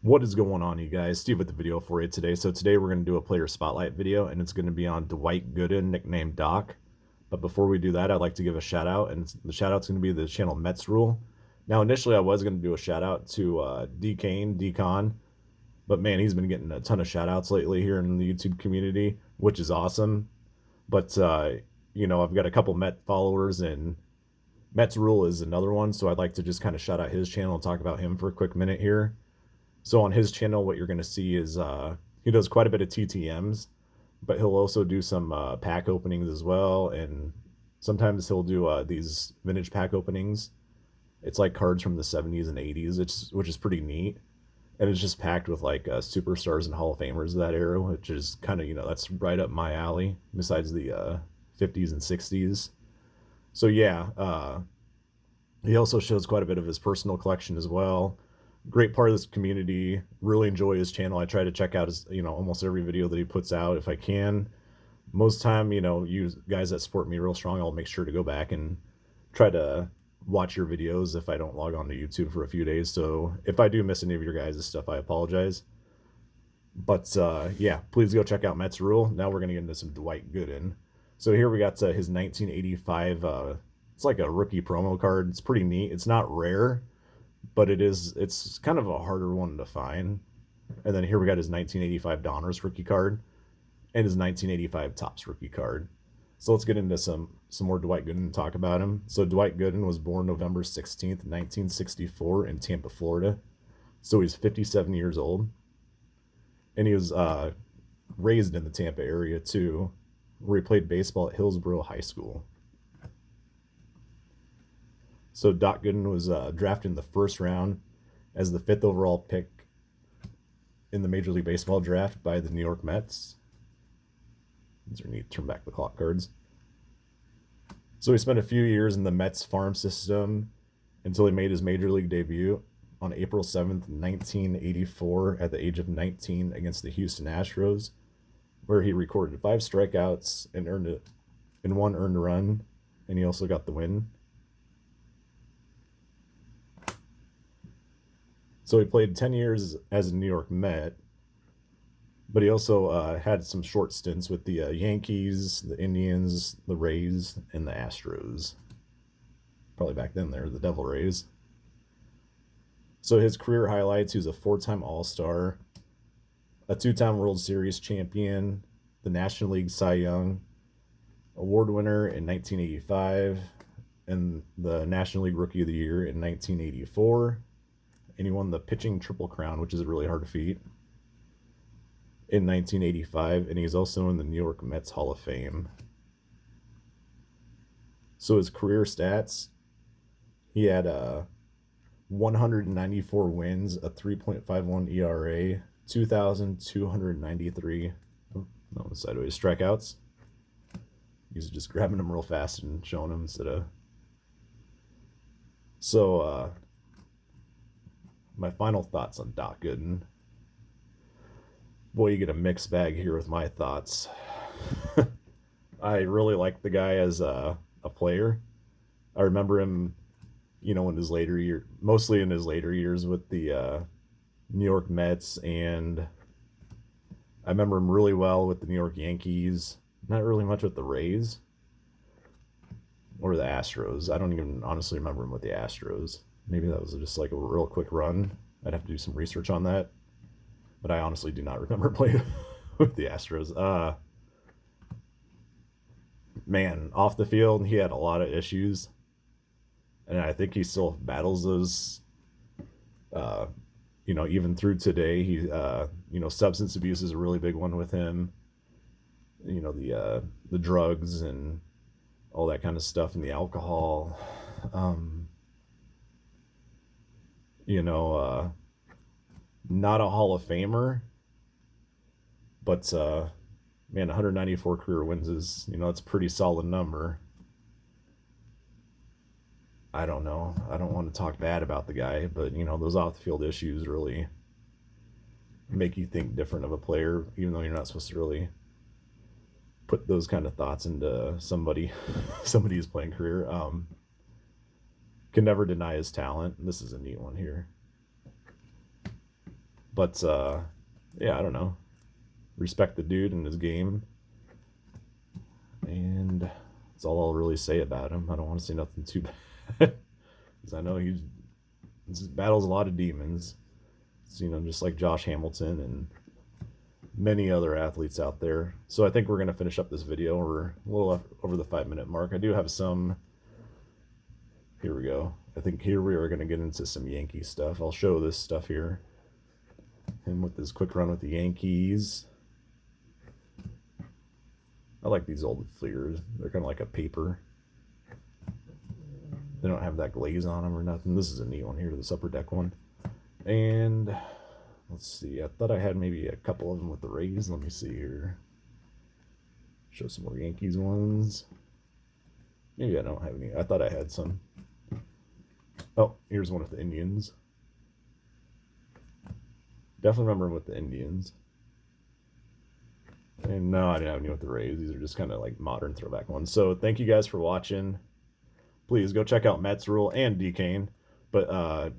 What is going on, you guys? Steve with the video for you today. So today we're going to do a player spotlight video, and it's going to be on Dwight Gooden, nicknamed Doc. But before we do that, I'd like to give a shout out, and the shout out's going to be the channel Mets Rule. Now, initially, I was going to do a shout out to D Kane, D-Con, but man, he's been getting a ton of shout outs lately here in the YouTube community, which is awesome. But I've got a couple Met followers, and Mets Rule is another one, so I'd like to just kind of shout out his channel and talk about him for a quick minute here. So on his channel, what you're going to see is he does quite a bit of TTMs, but he'll also do some pack openings as well. And sometimes he'll do these vintage pack openings. It's like cards from the 70s and 80s, which is pretty neat. And it's just packed with like superstars and Hall of Famers of that era, which is kind of, that's right up my alley, besides the 50s and 60s. So yeah, he also shows quite a bit of his personal collection as well. Great part of this community. Really enjoy his channel. I try to check out his, almost every video that he puts out if I can. Most time, you guys that support me real strong, I'll make sure to go back and try to watch your videos if I don't log on to YouTube for a few days. So if I do miss any of your guys' stuff, I apologize. But yeah, please go check out Mets Rule. Now we're gonna get into some Dwight Gooden. So here we got his 1985. It's like a rookie promo card. It's pretty neat. It's not rare, but it's kind of a harder one to find. And then here we got his 1985 Donruss rookie card and his 1985 Topps rookie card. So let's get into some more Dwight Gooden and talk about him. So Dwight Gooden was born November 16th, 1964 in Tampa, Florida. So he's 57 years old. And he was raised in the Tampa area too, where he played baseball at Hillsborough High School. So Doc Gooden was drafted in the first round as the 5th overall pick in the Major League Baseball draft by the New York Mets. These are neat turn back the clock cards. So he spent a few years in the Mets farm system until he made his Major League debut on April 7th, 1984 at the age of 19 against the Houston Astros, where he recorded 5 strikeouts and 1 earned run, and he also got the win. So he played 10 years as a New York Met, but he also had some short stints with the Yankees, the Indians, the Rays, and the Astros. Probably back then they're the Devil Rays. So his career highlights: he was a 4-time All-Star, a 2-time World Series champion, the National League Cy Young Award winner in 1985, and the National League Rookie of the Year in 1984. And he won the pitching Triple Crown, which is a really hard feat, in 1985, and he's also in the New York Mets Hall of Fame. So his career stats: he had 194 wins, a 3.51 ERA, 2,293 sideways strikeouts. He's just grabbing them real fast and showing them instead of. So my final thoughts on Doc Gooden. Boy, you get a mixed bag here with my thoughts. I really like the guy as a player. I remember him, in his later year, mostly in his later years with the New York Mets, and I remember him really well with the New York Yankees. Not really much with the Rays or the Astros. I don't even honestly remember him with the Astros. Maybe that was just like a real quick run. I'd have to do some research on that. But I honestly do not remember playing with the Astros. Man, off the field, he had a lot of issues. And I think he still battles those, even through today. He, substance abuse is a really big one with him. The drugs and all that kind of stuff, and the alcohol. Not a Hall of Famer, but 194 career wins is, it's a pretty solid number. I don't know. I don't want to talk bad about the guy, but those off the field issues really make you think different of a player, even though you're not supposed to really put those kind of thoughts into somebody's playing career. Can never deny his talent. This is a neat one here. But yeah, I don't know. Respect the dude and his game. And that's all I'll really say about him. I don't want to say nothing too bad. Because I know he battles a lot of demons. So, you know, just like Josh Hamilton and many other athletes out there. So I think we're going to finish up this video. We're a little over the 5-minute mark. I do have some. Here we go. I think here we are going to get into some Yankee stuff. I'll show this stuff here. Him with his quick run with the Yankees. I like these old Fleers. They're kind of like a paper. They don't have that glaze on them or nothing. This is a neat one here, this upper deck one. And let's see. I thought I had maybe a couple of them with the Rays. Let me see here. Show some more Yankees ones. Maybe I don't have any. I thought I had some. Oh, here's one with the Indians. Definitely remember him with the Indians. And no, I didn't have any with the Rays. These are just kind of like modern throwback ones. So thank you guys for watching. Please go check out Mets Rule and DKane. But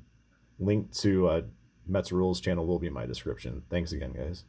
link to Mets Rule's channel will be in my description. Thanks again, guys.